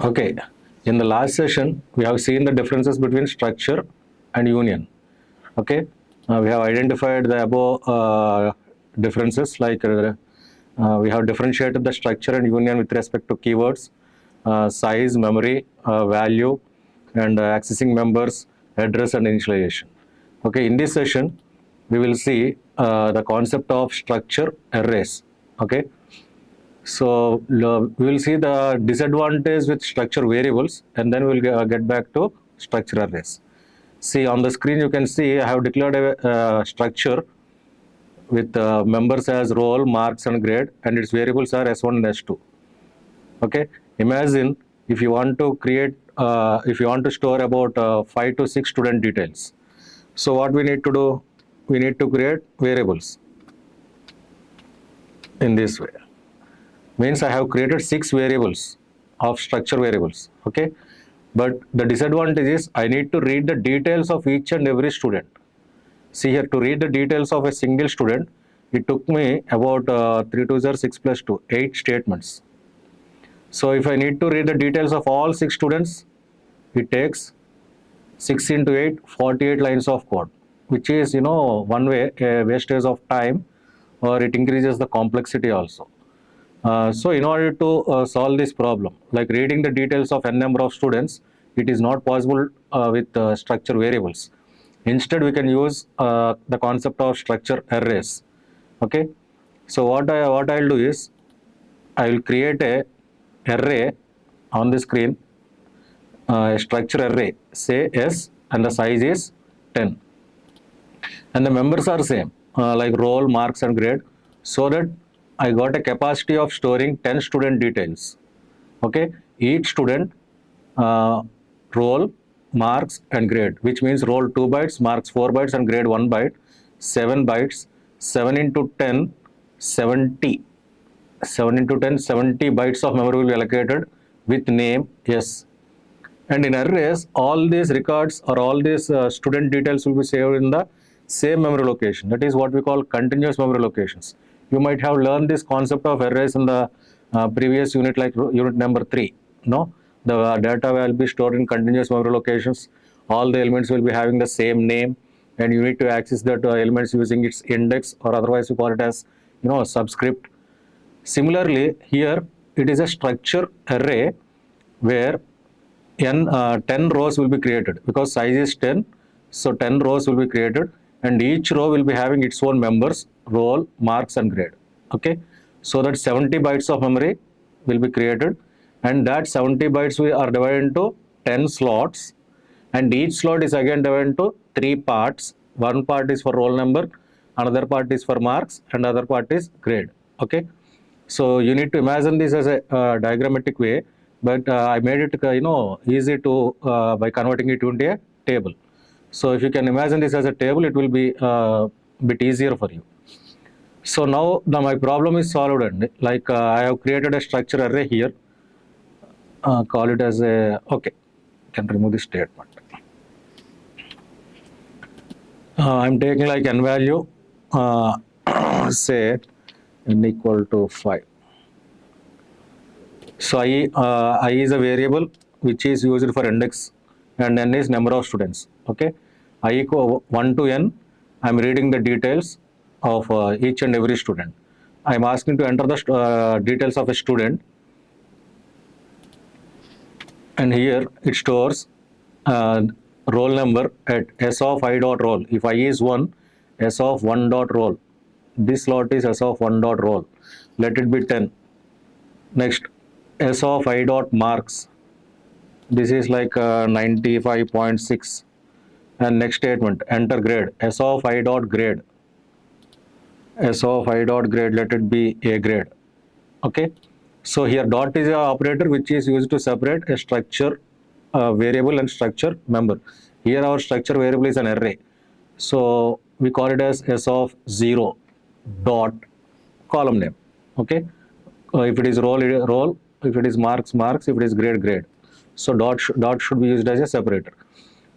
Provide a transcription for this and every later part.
Okay, in the last session, we have seen the differences between structure and union. Okay, we have identified the above differences, like we have differentiated the structure and union with respect to keywords, size, memory, value, and accessing members, address, and initialization. Okay, in this session, we will see the concept of structure arrays. Okay, so we will see the disadvantage with structure variables, and then we'll get back to structure arrays. See on the screen, you can see I have declared a structure with members as roll, marks, and grade, and its variables are S1 and S2. Okay, imagine if you want to create, if you want to store about 5 to 6 student details. So what we need to do? We need to create variables in this way. Means I have created 6 variables of structure variables. Okay, but the disadvantage is I need to read the details of each and every student. See here, to read the details of a single student, it took me about 3 2 0 6 plus 2, 8 statements. So if I need to read the details of all 6 students, it takes 6 into 8, 48 lines of code, which is, one way a wastage of time, or it increases the complexity also. So in order to solve this problem, like reading the details of n number of students, it is not possible with structure variables. Instead, we can use the concept of structure arrays. Okay. So what I'll do is I will create a array on the screen, a structure array, say S, and the size is 10, and the members are same, like roll, marks, and grade, so that I got a capacity of storing 10 student details. Okay, each student roll, marks, and grade, which means roll 2 bytes, marks 4 bytes, and grade 1 byte, 7 bytes, 7 into 10, 70. 7 into 10, 70 bytes of memory will be allocated with name S. And in arrays, all these records or all these student details will be saved in the same memory location. That is what we call continuous memory locations. You might have learned this concept of arrays in the previous unit, like unit number 3. No, the data will be stored in continuous memory locations. All the elements will be having the same name, and you need to access that elements using its index, or otherwise we call it as subscript. Similarly, here it is a structure array where 10 rows will be created, because size is 10. So 10 rows will be created, and each row will be having its own members, roll, marks, and grade. Okay, so that 70 bytes of memory will be created, and that 70 bytes we are divided into 10 slots, and each slot is again divided into 3 parts. One part is for roll number, another part is for marks, and other part is grade. Okay, so you need to imagine this as a diagrammatic way, but I made it easy to by converting it into a table. So if you can imagine this as a table, it will be a bit easier for you. So now my problem is solved, and like I have created a structure array here. Call it as a, okay, can remove the statement. I'm taking like n value, say n equal to 5. So I is a variable which is used for index, and n is number of students. Okay, I equal 1 to n. I'm reading the details of each and every student. I'm asking to enter the details of a student, and here it stores roll number at s of I dot roll. If I is 1, s of 1 dot roll. This slot is s of 1 dot roll. Let it be 10. Next, s of I dot marks. This is like 95.6. And next statement, enter grade, s of I dot grade. S of I dot grade, let it be a grade. Okay, so here dot is an operator which is used to separate a structure variable and structure member. Here our structure variable is an array, so we call it as s of 0 dot column name. Okay, if it is roll, if it is marks, if it is grade. So dot should be used as a separator.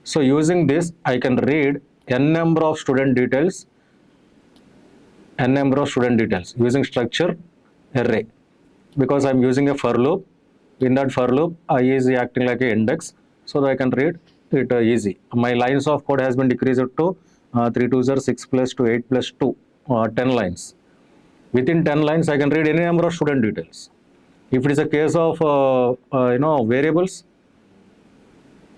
So using this, I can read n number of student details using structure array, because I'm using a for loop In that for loop, I is acting like an index, so that I can read it easy. My lines of code has been decreased to 3 2s are 6 plus 2, 8 plus 2, 10 lines. Within 10 lines, I can read any number of student details. If it is a case of variables,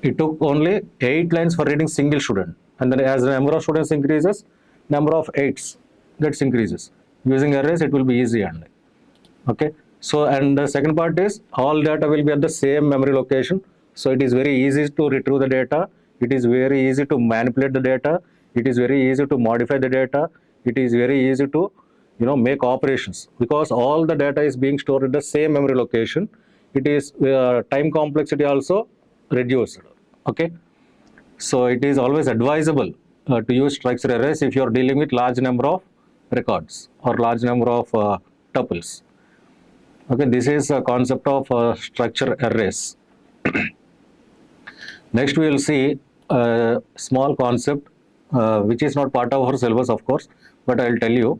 it took only 8 lines for reading single student, and then as the number of students increases, number of 8s gets increases. Using arrays, it will be easy and okay. So, and the second part is all data will be at the same memory location. So it is very easy to retrieve the data. It is very easy to manipulate the data. It is very easy to modify the data. It is very easy to make operations, because all the data is being stored at the same memory location. It is time complexity also reduced. Okay. So it is always advisable to use structure arrays if you are dealing with large number of records or large number of tuples. Okay, this is a concept of structure arrays. Next, we will see a small concept which is not part of our syllabus, of course, but I will tell you.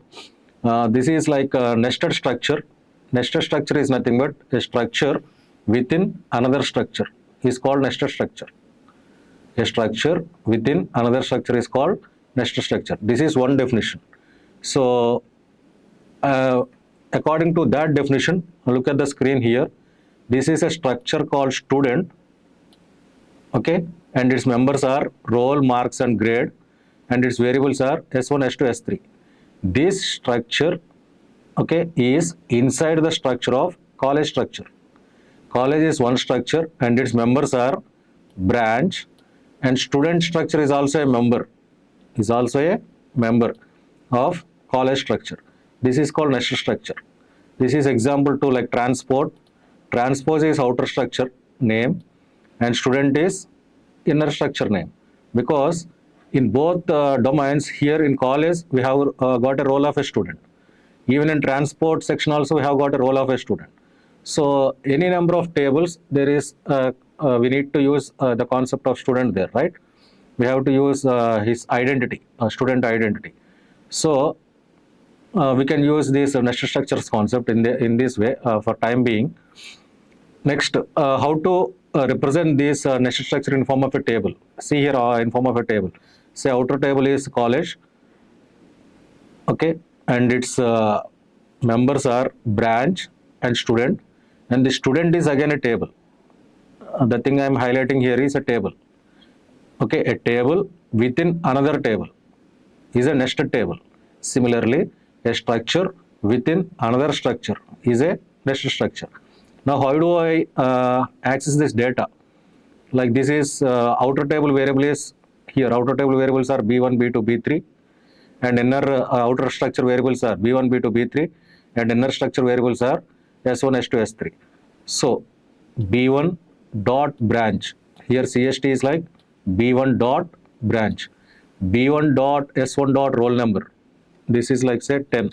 This is like a nested structure. Nested structure is nothing but a structure within another structure is called nested structure. A structure within another structure is called nested structure. This is one definition. So, according to that definition, look at the screen here. This is a structure called student, okay, and its members are roll, marks, and grade, and its variables are S1, S2, S3. This structure, okay, is inside the structure of college structure. College is one structure, and its members are branch, and student structure is also a member. Is also a member of college structure. This is called nested structure. This is example to like transport. Transpose is outer structure name, and student is inner structure name, because in both domains, here in college we have got a role of a student. Even in transport section also we have got a role of a student. So any number of tables, there is we need to use the concept of student there, right? We have to use his identity, student identity. So we can use this nested structures concept in this way for time being. Next, how to represent this nested structure in form of a table. See here in form of a table. Say outer table is college, okay, and its members are branch and student, and the student is again a table. The thing I am highlighting here is a table. Okay, a table within another table is a nested table. Similarly, a structure within another structure is a nested structure. Now, how do I access this data? Like this is outer table variable is here. Outer table variables are B1, B2, B3, and inner outer structure variables are B1, B2, B3, and inner structure variables are S1, S2, S3. So, B1 dot branch. Here CST is like B1 dot branch. B1 dot S1 dot roll number. This is like say 10.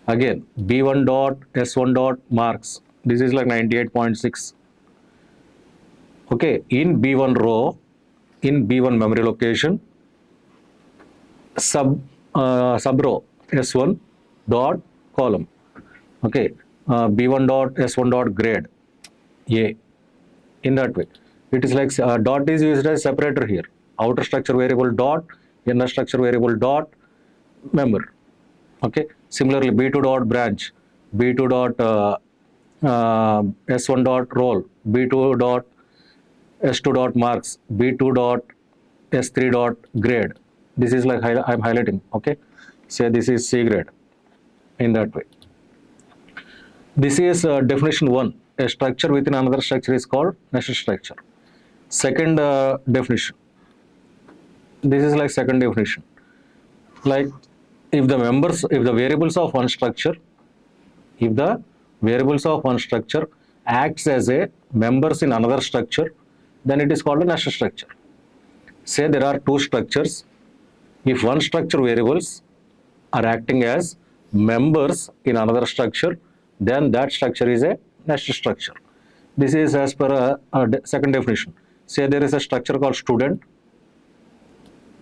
Again, B1 dot S1 dot marks. This is like 98.6. Okay, in B1 row, in B1 memory location, sub row S1 dot column. Okay, B1 dot S1 dot grade A. In that way, it is like dot is used as separator here. Outer structure variable dot, inner structure variable dot, member. Okay. Similarly, B2 dot branch, B2 dot S1 dot roll, B2 dot S2 dot marks, B2 dot S3 dot grade. This is like I'm highlighting. Okay. Say this is C grade. In that way. This is definition 1. A structure within another structure is called nested structure. Second definition. This is like second definition. Like if the variables of one structure, acts as a members in another structure, then it is called a nested structure. Say there are two structures. If one structure variables are acting as members in another structure, then that structure is a nested structure. This is as per second definition. Say there is a structure called student,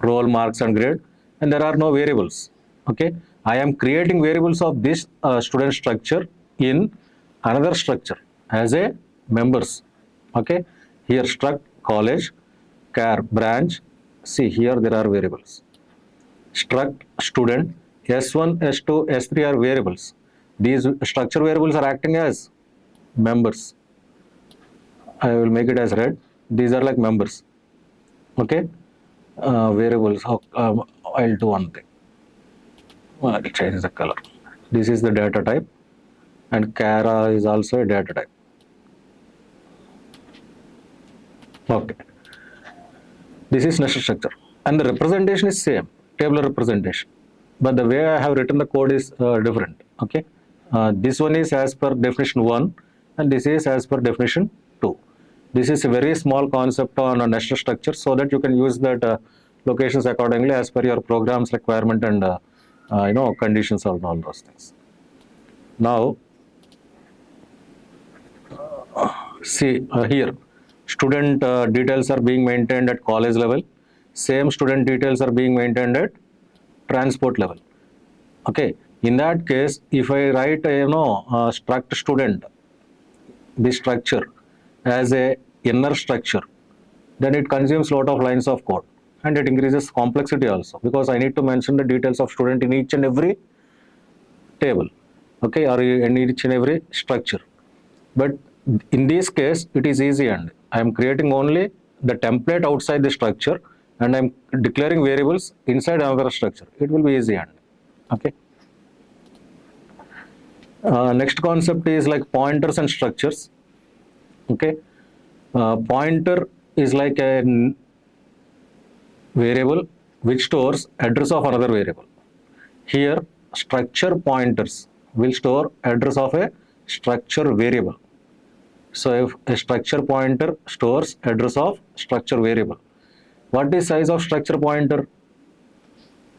roll, marks, and grade, and there are no variables. Okay, I am creating variables of this student structure in another structure. as a members. Okay, here struct college, char branch. See here there are variables. Struct student, S1, S2, S3 are variables. These structure variables are acting as members. I will make it as red. These are like members. Okay, variables. I'll do one thing. I'll change the color. This is the data type, and char is also a data type. Okay, this is nested structure, and the representation is same, tabular representation, but the way I have written the code is different. Okay, this one is as per definition 1, and this is as per definition 2. This is a very small concept on a nested structure, so that you can use that locations accordingly as per your program's requirement and conditions of all those things. Now, see here, student details are being maintained at college level. Same student details are being maintained at transport level. Okay, in that case, if I write struct student, this structure as a inner structure, then it consumes lot of lines of code, and it increases complexity also, because I need to mention the details of student in each and every table, okay, or in each and every structure. But in this case, it is easy, and I am creating only the template outside the structure, and I am declaring variables inside another structure. It will be easy, and okay. Next concept is like pointers and structures. Okay, pointer is like a variable which stores address of another variable. Here, structure pointers will store address of a structure variable. So if a structure pointer stores address of structure variable, what is size of structure pointer?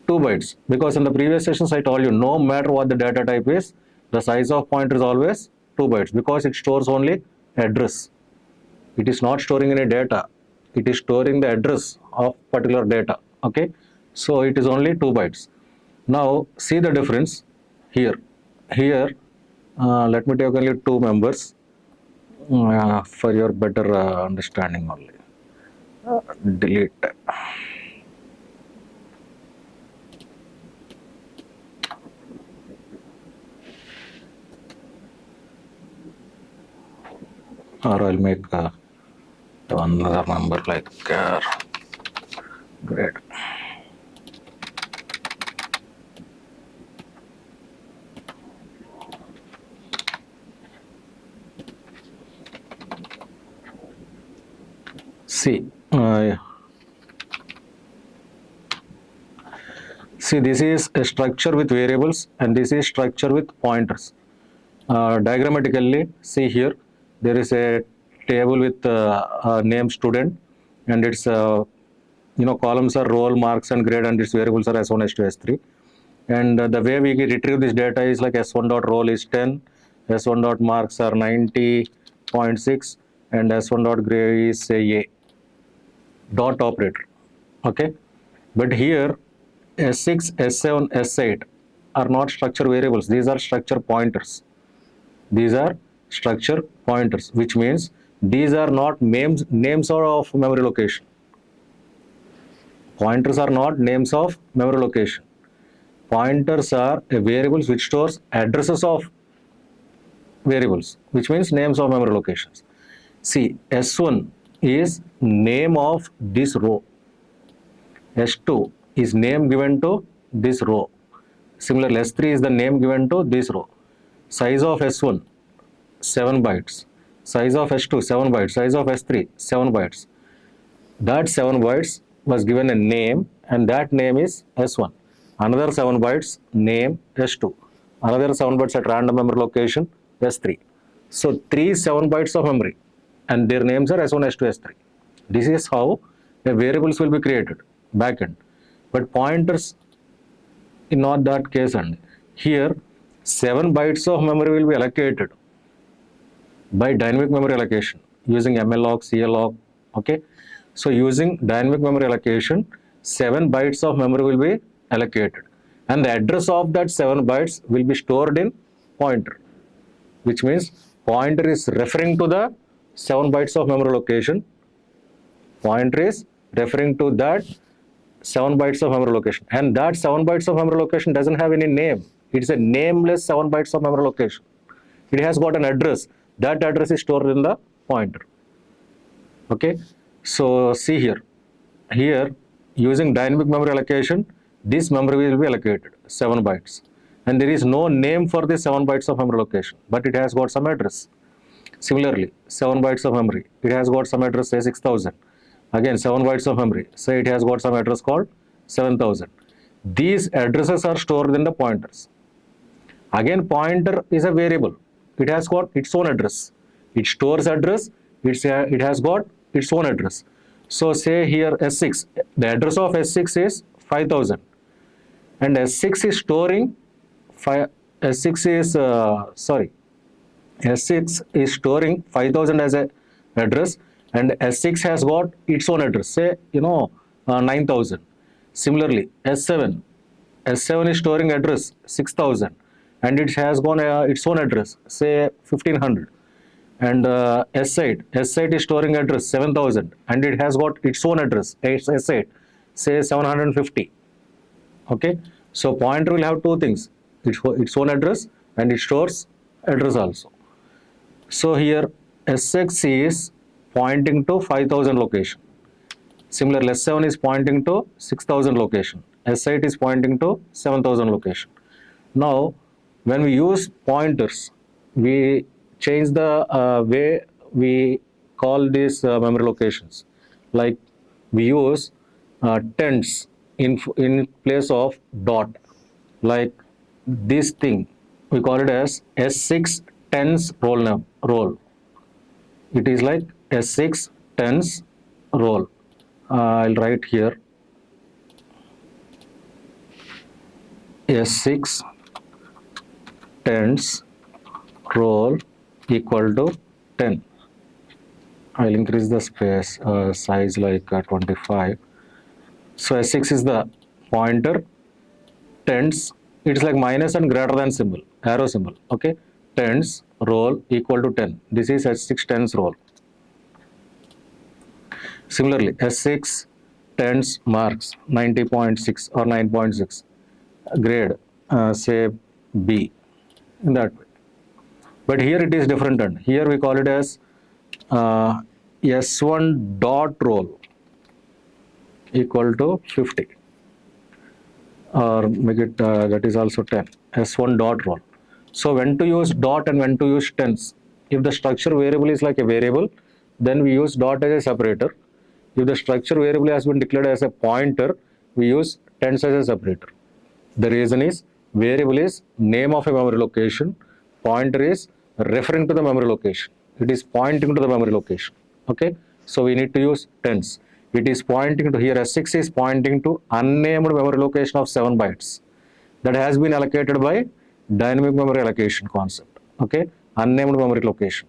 2 bytes, because in the previous sessions I told you, no matter what the data type is, the size of pointer is always 2 bytes, because it stores only address. It is not storing any data. It is storing the address of particular data. Okay, so it is only 2 bytes. Now see the difference here. Here, let me take only 2 members for your better understanding only. Delete. Or I'll make another number like grade. See, this is a structure with variables, and this is structure with pointers. Diagrammatically, see here, there is a table with name student, and its columns are roll, marks, and grade, and its variables are S1, S2, S3. And the way we retrieve this data is like S1 dot roll is 10, S1 dot marks are 90.6, and S1 dot grade is say A. Dot operator. Okay, but here S6, S7, S8 are not structure variables. These are structure pointers. These are structure pointers, which means these are not names of memory location. Pointers are not names of memory location. Pointers are variables which stores addresses of variables, which means names of memory locations. See, S1 is name of this row. S2 is name given to this row. Similarly, S3 is the name given to this row. Size of S1, 7 bytes. Size of S2, 7 bytes. Size of S3, 7 bytes. That 7 bytes was given a name, and that name is S1. Another 7 bytes, name S2. Another 7 bytes at random memory location, S3. So 3 7 bytes of memory, and their names are S1, S2, S3. This is how the variables will be created backend. But pointers, in not that case, and here 7 bytes of memory will be allocated by dynamic memory allocation using MLOC, CLOC. Okay, so using dynamic memory allocation, 7 bytes of memory will be allocated, and the address of that 7 bytes will be stored in pointer, which means pointer is referring to the 7 bytes of memory location. Pointer is referring to that 7 bytes of memory location, and that 7 bytes of memory location doesn't have any name. It's a nameless 7 bytes of memory location. It has got an address. That address is stored in the pointer. Okay, so see here. Here, using dynamic memory allocation, this memory will be allocated 7 bytes, and there is no name for the 7 bytes of memory location, but it has got some address. Similarly, 7 bytes of memory, it has got some address, say 6000. Again, 7 bytes of memory, say it has got some address called 7000. These addresses are stored in the pointers. Again, pointer is a variable. It has got its own address. It stores address. It has got its own address. So say here S6, the address of S6 is 5000, and S6 is storing S6 is storing 5000 as a address, and S6 has got its own address, say 9000. Similarly, S7 is storing address 6000, and it has got its own address, say 1500. And S8 is storing address 7000, and it has got its own address, S8, say 750. Okay, so pointer will have two things, its own address, and it stores address also. So here S6 is pointing to 5000 location. Similarly, S7 is pointing to 6000 location. S8 is pointing to 7000 location. Now, when we use pointers, we change the way we call these memory locations. Like we use tens in place of dot. Like this thing, we call it as S6 tens roll. It is like S6 tens roll. I'll write here S6 tens roll equal to 10. I'll increase the space size like 25. So S6 is the pointer, tens, it's like minus and greater than symbol, arrow symbol. Okay, tens roll equal to 10. This is S6 tens roll. Similarly, S6 tens marks 90.6 or 9.6, grade say B, in that way. But here it is different, and here we call it as S1 dot roll equal to 50, or make it that is also 10, S1 dot roll. So when to use dot and when to use tens? If the structure variable is like a variable, then we use dot as a separator. If the structure variable has been declared as a pointer, we use tens as a separator. The reason is variable is name of a memory location, pointer is referring to the memory location. It is pointing to the memory location. Okay, so we need to use tens. It is pointing to, here S6 is pointing to unnamed memory location of 7 bytes that has been allocated by dynamic memory allocation concept. Okay, unnamed memory location,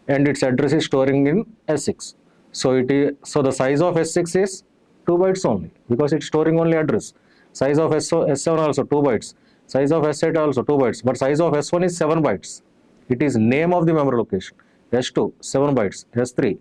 and its address is storing in S6. So the size of S6 is 2 bytes only, because it's storing only address. Size of S7 also 2 bytes. Size of S8 also 2 bytes. But size of S1 is 7 bytes. It is name of the memory location. S2 7 bytes. S3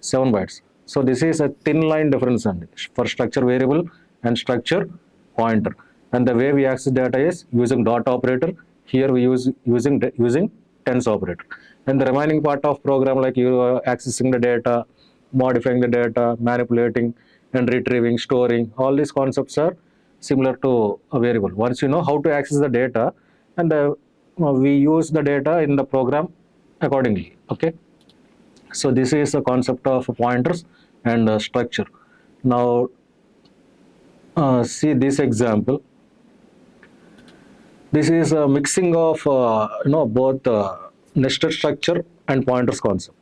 7 bytes. So this is a thin line difference for structure variable and structure pointer. And the way we access data is using dot operator. Here we using tens operator. And the remaining part of program, like you accessing the data, modifying the data, manipulating and retrieving, storing, all these concepts are similar to a variable. Once you know how to access the data, and we use the data in the program accordingly. Okay, so this is the concept of pointers and structure. Now see this example. This is a mixing of both nested structure and pointers concept.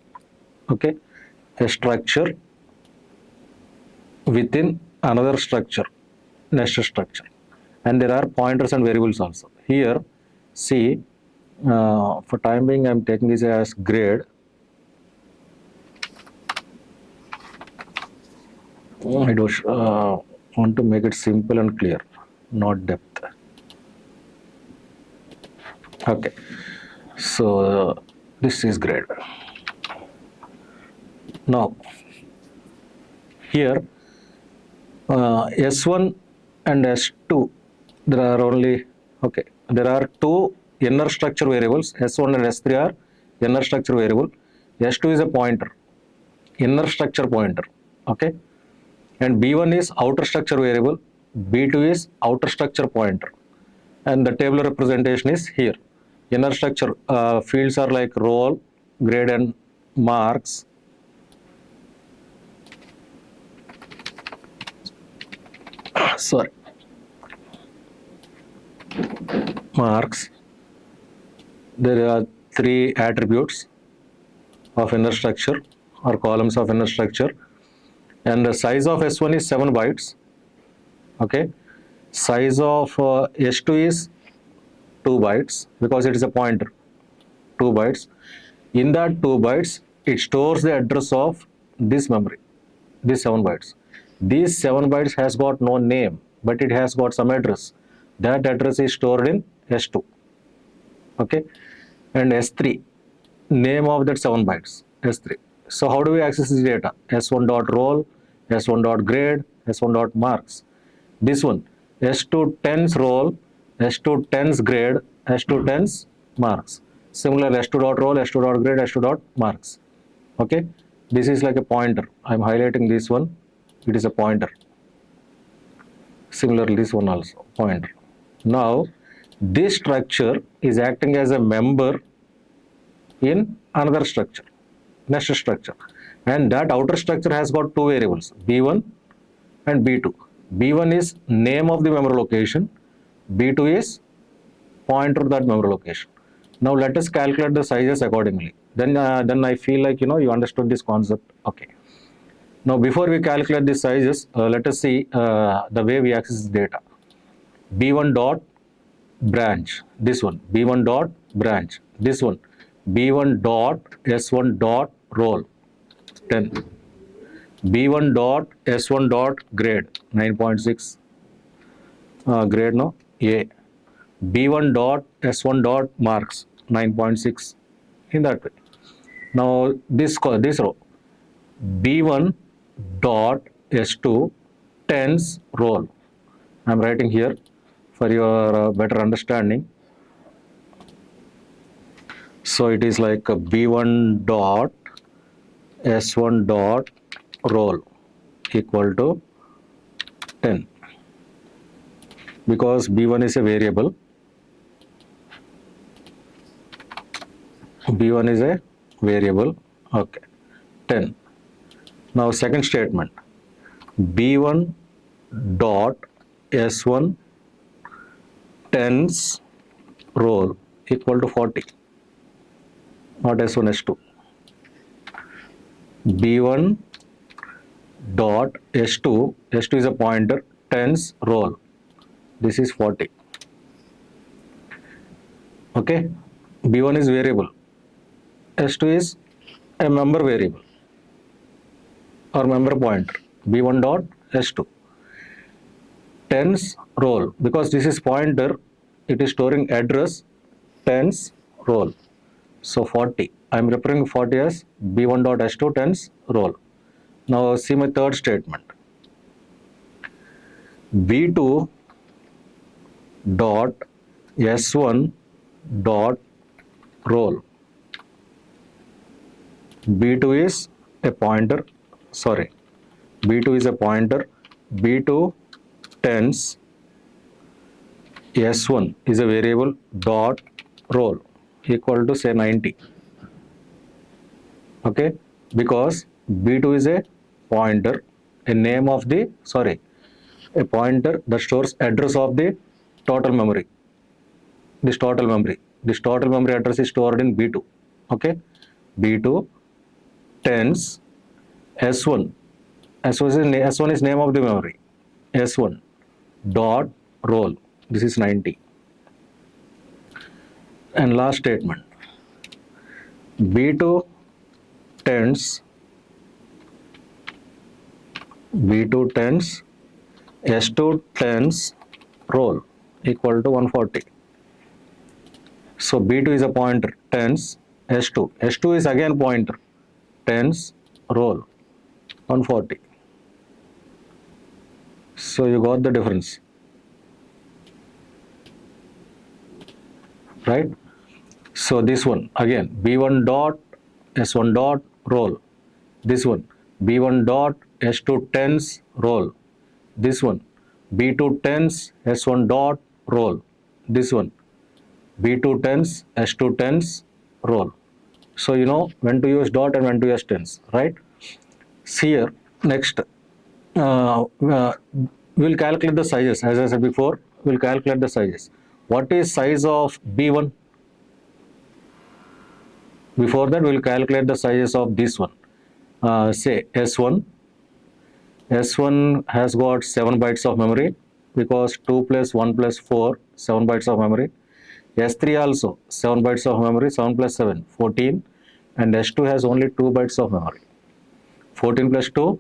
Okay, a structure within another structure, nested structure, and there are pointers and variables also. Here, see, for time being, I'm taking this as grade. I want to make it simple and clear, not depth. Okay, so This is grade. Now, here S1 and S2, there are only, okay, there are two inner structure variables. S1 and S3 are inner structure variable. S2 is a pointer, inner structure pointer, okay, and B1 is outer structure variable, B2 is outer structure pointer, and the table representation is here. Inner structure fields are like roll, grade and marks. Sorry, marks. There are three attributes of inner structure or columns of inner structure, and the size of S1 is 7 bytes. Okay, size of S2 is 2 bytes because it is a pointer, 2 bytes. In that 2 bytes, it stores the address of this memory, these 7 bytes. These 7 bytes has got no name, but it has got some address. That address is stored in S2. Okay, and S3, name of that 7 bytes, S3. So how do we access this data? S1 dot roll, S1 dot grade, S1 dot marks. This one, S2 tens roll, S2 tens grade, S2 tens marks. Similar S2 dot roll, S2 dot grade, S2 dot marks. Okay, this is like a pointer. I'm highlighting this one. It is a pointer. Similarly, this one also pointer. Now, this structure is acting as a member in another structure, next structure, and that outer structure has got two variables, B1 and B2. B1 is name of the memory location, B2 is pointer to that memory location. Now let us calculate the sizes accordingly. Then I feel like you understood this concept. Okay. Now before we calculate the sizes, let us see the way we access data. B1 dot branch, this one, B1 dot branch, this one, B1 dot S1 dot roll, 10. B1 dot S1 dot grade, 9.6, grade no, A. B1 dot S1 dot marks, 9.6, in that way. Now this row, B1 dot S2 tens roll. I'm writing here for your better understanding. So it is like a B1 dot S1 dot roll equal to 10, because B1 is a variable. B1 is a variable. Okay, 10. Now second statement, B1 dot S1 tens roll equal to 40, not S1 S2. B1 dot S2 is a pointer, tens roll, this is 40. Okay, B1 is variable, S2 is a member variable or member pointer, B1 dot S2 tens roll, because this is pointer, it is storing address, tens roll, so 40. I am referring 40 as B1 dot S2 tens roll. Now see my third statement, B2 dot S1 dot roll. B2 is a pointer, sorry, B2 is a pointer, B2 tens S1 is a variable dot roll equal to say 90. Okay, because B2 is a pointer, a name of the, sorry, a pointer that stores address of the total memory. This total memory address is stored in B2. Okay, B2 tens S1. S1 is name of the memory. S1 dot roll. This is 90. And last statement, B2 tens S2 tens roll equal to 140. So B2 is a pointer, tens, S2. S2 is again pointer. Tens, roll, 140. So you got the difference, right? So this one again, B1 dot, S1 dot, roll. This one, B1 dot, S2 tens, roll. This one, B2 tens, S1 dot, roll. This one, B2 tens, S2 tens, roll. So you know when to use dot and when to use tens, right? See here, next, we'll calculate the sizes. As I said before, we'll calculate the sizes. What is size of B1? Before that, we'll calculate the sizes of this one. Say S1. S1 has got 7 bytes of memory because 2 plus 1 plus 4, 7 bytes of memory. S3 also 7 bytes of memory, 7 plus 7, 14. And S2 has only 2 bytes of memory. 14 plus 2,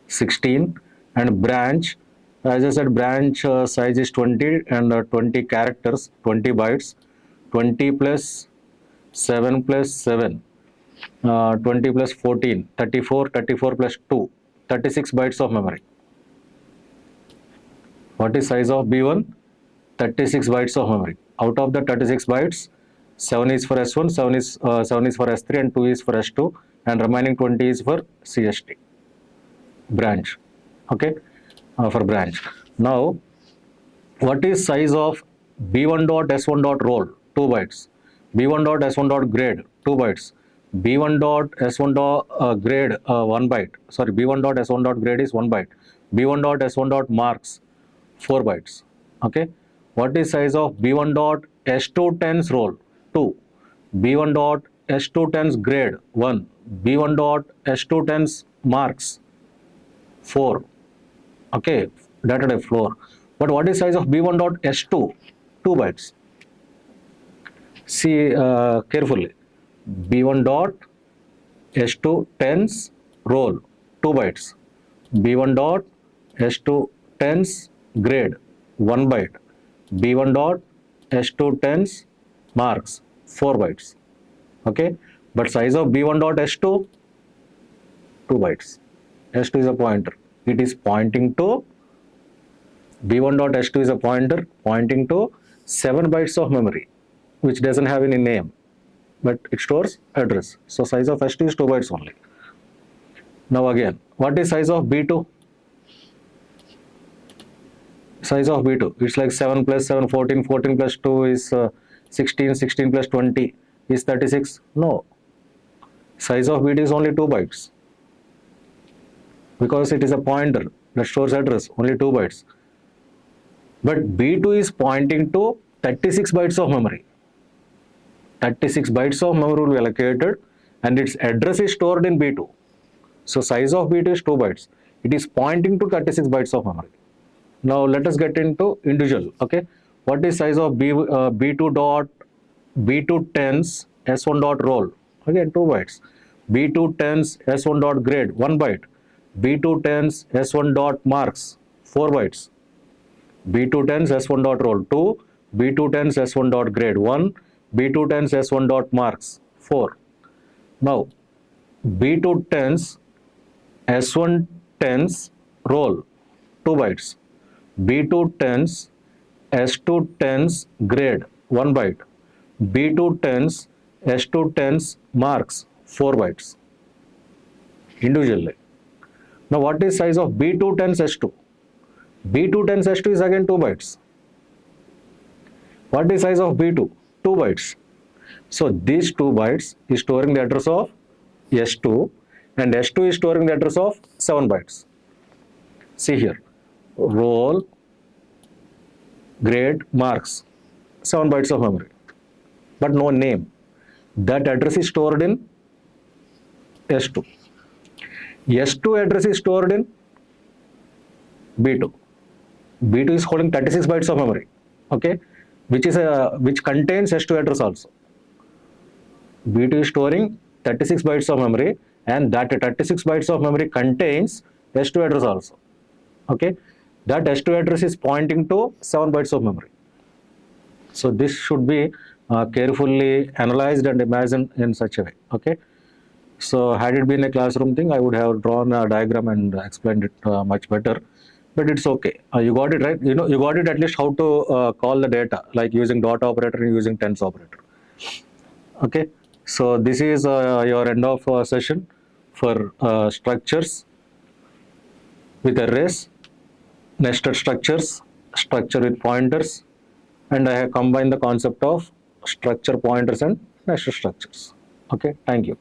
16. And branch, as I said, branch size is 20 and 20 characters, 20 bytes. 20 plus 7 plus 7, 20 plus 14, 34, 34 plus 2, 36 bytes of memory. What is size of B1? 36 bytes of memory. Out of the 36 bytes, 7 is for S1, 7 is for S3 and 2 is for S2 and remaining 20 is for CST, branch, okay, for branch. Now, what is size of B1 dot S1 dot roll? 2 bytes. B1 dot S1 dot grade, 2 bytes. B1 dot S1 dot grade, 1 byte. Sorry, B1 dot S1 dot grade is 1 byte. B1 dot S1 dot marks, 4 bytes. Okay. What is size of B1 dot S2 tens roll? 2. B1 dot S2 tens grade, 1. B1 dot S2 tens marks, 4. Okay, data type floor. But what is size of B1 dot S2? 2 bytes. See carefully. B1 dot S2 tens roll, 2 bytes. B1 dot S2 tens grade, 1 byte. B1 dot S2 tens marks, 4 bytes. Okay, but size of B1 dot S2, 2 bytes. S2 is a pointer. It is pointing to, B1 dot S2 is a pointer pointing to 7 bytes of memory, which doesn't have any name, but it stores address. So size of S2 is 2 bytes only. Now again, what is size of B2? Size of B2, it's like 7 plus 7, 14, 14 plus 2 is 16, 16 plus 20 is 36. No, size of B2 is only 2 bytes because it is a pointer that stores address, only 2 bytes. But B2 is pointing to 36 bytes of memory. 36 bytes of memory will be allocated and its address is stored in B2. So size of B2 is 2 bytes. It is pointing to 36 bytes of memory. Now let us get into individual. Okay, what is size of B2 dot B2 tens S1 dot roll? Again 2 bytes. B2 tens S1 dot grade, 1 byte. B2 tens S1 dot marks, 4 bytes. B2 tens S1 dot roll, 2. B2 tens S1 dot grade, 1. B2 tens S1 dot marks, 4. Now B2 tens S1 tens roll, 2 bytes. B2 tens S2 tens grade, 1 byte. B2 tens S2 tens marks, 4 bytes individually. Now what is size of B2 tens S2? B2 tens S2 is again 2 bytes. What is size of B2? 2 bytes. So these 2 bytes is storing the address of S2 and S2 is storing the address of 7 bytes. See here, roll, grade, marks, 7 bytes of memory, but no name. That address is stored in S2. S2 address is stored in B2. B2 is holding 36 bytes of memory, okay, which contains S2 address also. B2 is storing 36 bytes of memory and that 36 bytes of memory contains S2 address also. Okay, that S2 address is pointing to 7 bytes of memory. So this should be carefully analyzed and imagined in such a way. Okay. So had it been a classroom thing, I would have drawn a diagram and explained it much better. But it's okay. You got it right. You know, you got it at least how to call the data, like using dot operator and using tens operator. Okay. So this is your end of session for structures with arrays, nested structures, structure with pointers, and I have combined the concept of structure pointers and nested structures. Okay. Thank you.